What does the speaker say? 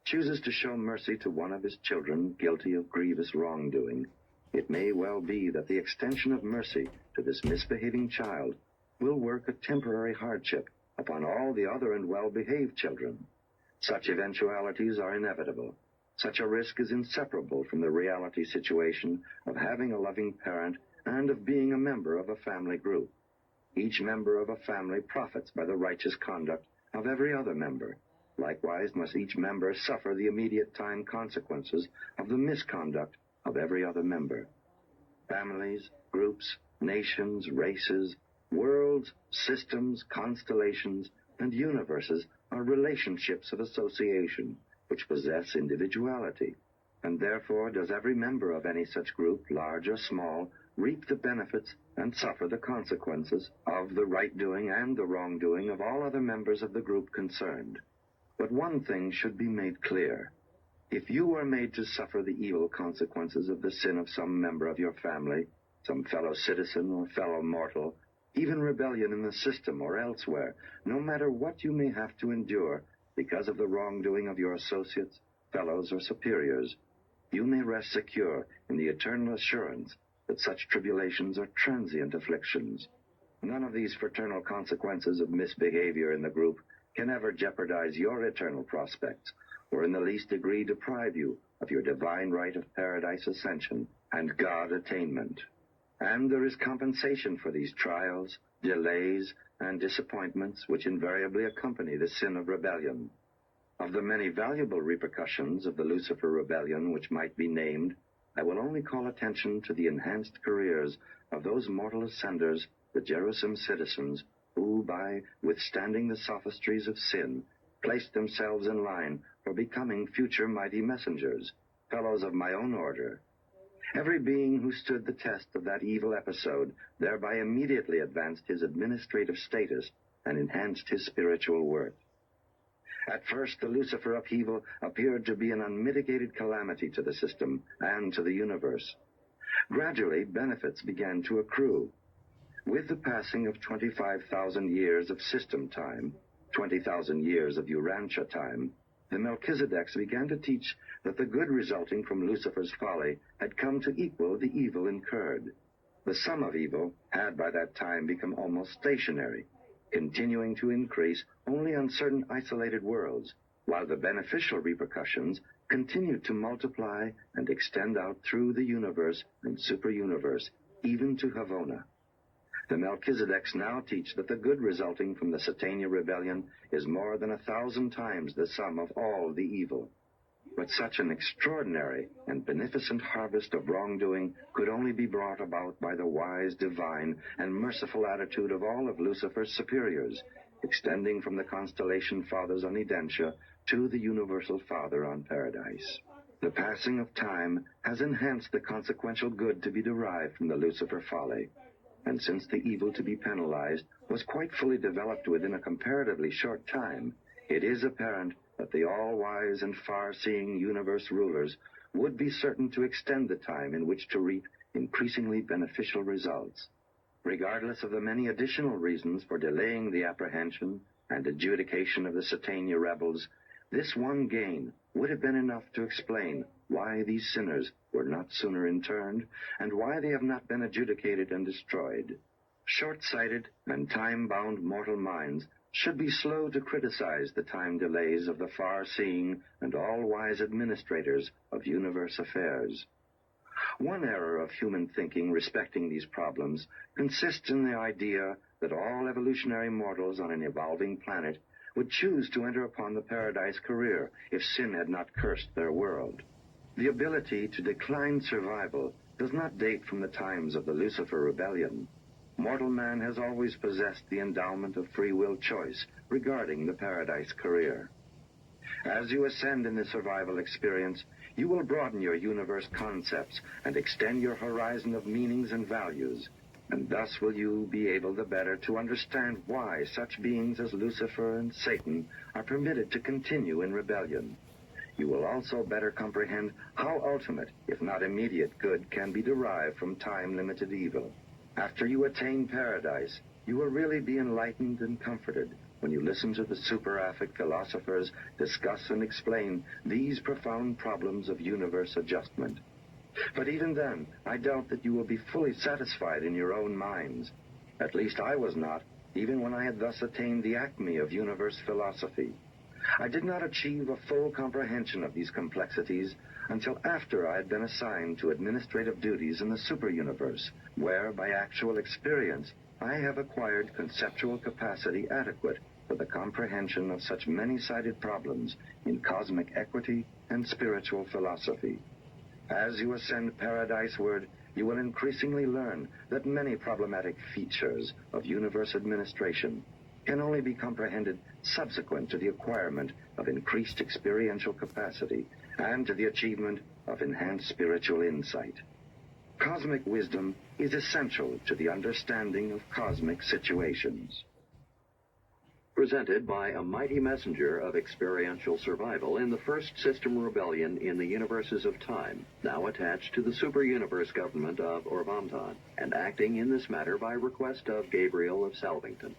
chooses to show mercy to one of his children guilty of grievous wrongdoing, it may well be that the extension of mercy to this misbehaving child will work a temporary hardship upon all the other and well-behaved children. Such eventualities are inevitable. Such a risk is inseparable from the reality situation of having a loving parent and of being a member of a family group. Each member of a family profits by the righteous conduct of every other member. Likewise must each member suffer the immediate time consequences of the misconduct of every other member. Families, groups, nations, races, worlds, systems, constellations, and universes are relationships of association which possess individuality, and therefore does every member of any such group, large or small, reap the benefits and suffer the consequences of the right doing and the wrongdoing of all other members of the group concerned. But one thing should be made clear. If you are made to suffer the evil consequences of the sin of some member of your family, some fellow citizen or fellow mortal, even rebellion in the system or elsewhere, no matter what you may have to endure because of the wrongdoing of your associates, fellows, or superiors, you may rest secure in the eternal assurance that such tribulations are transient afflictions. None of these fraternal consequences of misbehavior in the group can ever jeopardize your eternal prospects, or in the least degree deprive you of your divine right of paradise ascension and God attainment. And there is compensation for these trials, delays, and disappointments which invariably accompany the sin of rebellion. Of the many valuable repercussions of the Lucifer rebellion which might be named, I will only call attention to the enhanced careers of those mortal ascenders, the Jerusalem citizens, who, by withstanding the sophistries of sin, placed themselves in line for becoming future mighty messengers, fellows of my own order. Every being who stood the test of that evil episode thereby immediately advanced his administrative status and enhanced his spiritual worth. At first, the Lucifer upheaval appeared to be an unmitigated calamity to the system and to the universe. Gradually, benefits began to accrue. With the passing of 25,000 years of system time, 20,000 years of Urantia time, the Melchizedeks began to teach that the good resulting from Lucifer's folly had come to equal the evil incurred. The sum of evil had by that time become almost stationary, continuing to increase only on certain isolated worlds, while the beneficial repercussions continued to multiply and extend out through the universe and superuniverse, even to Havona. The Melchizedeks now teach that the good resulting from the Satania rebellion is more than 1,000 times the sum of all the evil. But such an extraordinary and beneficent harvest of wrongdoing could only be brought about by the wise, divine, and merciful attitude of all of Lucifer's superiors, extending from the constellation fathers on Edentia to the universal Father on Paradise. The passing of time has enhanced the consequential good to be derived from the Lucifer folly. And since the evil to be penalized was quite fully developed within a comparatively short time, it is apparent that the all-wise and far-seeing universe rulers would be certain to extend the time in which to reap increasingly beneficial results. Regardless of the many additional reasons for delaying the apprehension and adjudication of the Satania rebels, this one gain would have been enough to explain why these sinners were not sooner interned, and why they have not been adjudicated and destroyed. Short-sighted and time-bound mortal minds should be slow to criticize the time delays of the far-seeing and all-wise administrators of universe affairs. One error of human thinking respecting these problems consists in the idea that all evolutionary mortals on an evolving planet would choose to enter upon the paradise career if sin had not cursed their world. The ability to decline survival does not date from the times of the Lucifer rebellion. Mortal man has always possessed the endowment of free will choice regarding the paradise career. As you ascend in the survival experience, you will broaden your universe concepts and extend your horizon of meanings and values, and thus will you be able the better to understand why such beings as Lucifer and Satan are permitted to continue in rebellion. You will also better comprehend how ultimate, if not immediate, good can be derived from time-limited evil. After you attain paradise, you will really be enlightened and comforted when you listen to the superaffect philosophers discuss and explain these profound problems of universe adjustment. But even then, I doubt that you will be fully satisfied in your own minds. At least I was not, even when I had thus attained the acme of universe philosophy. I did not achieve a full comprehension of these complexities until after I had been assigned to administrative duties in the super-universe, where, by actual experience, I have acquired conceptual capacity adequate for the comprehension of such many-sided problems in cosmic equity and spiritual philosophy. As you ascend paradiseward, you will increasingly learn that many problematic features of universe administration can only be comprehended subsequent to the acquirement of increased experiential capacity and to the achievement of enhanced spiritual insight. Cosmic wisdom is essential to the understanding of cosmic situations. Presented by a mighty messenger of experiential survival in the first system rebellion in the universes of time, now attached to the super-universe government of Orvonton, and acting in this matter by request of Gabriel of Salvington.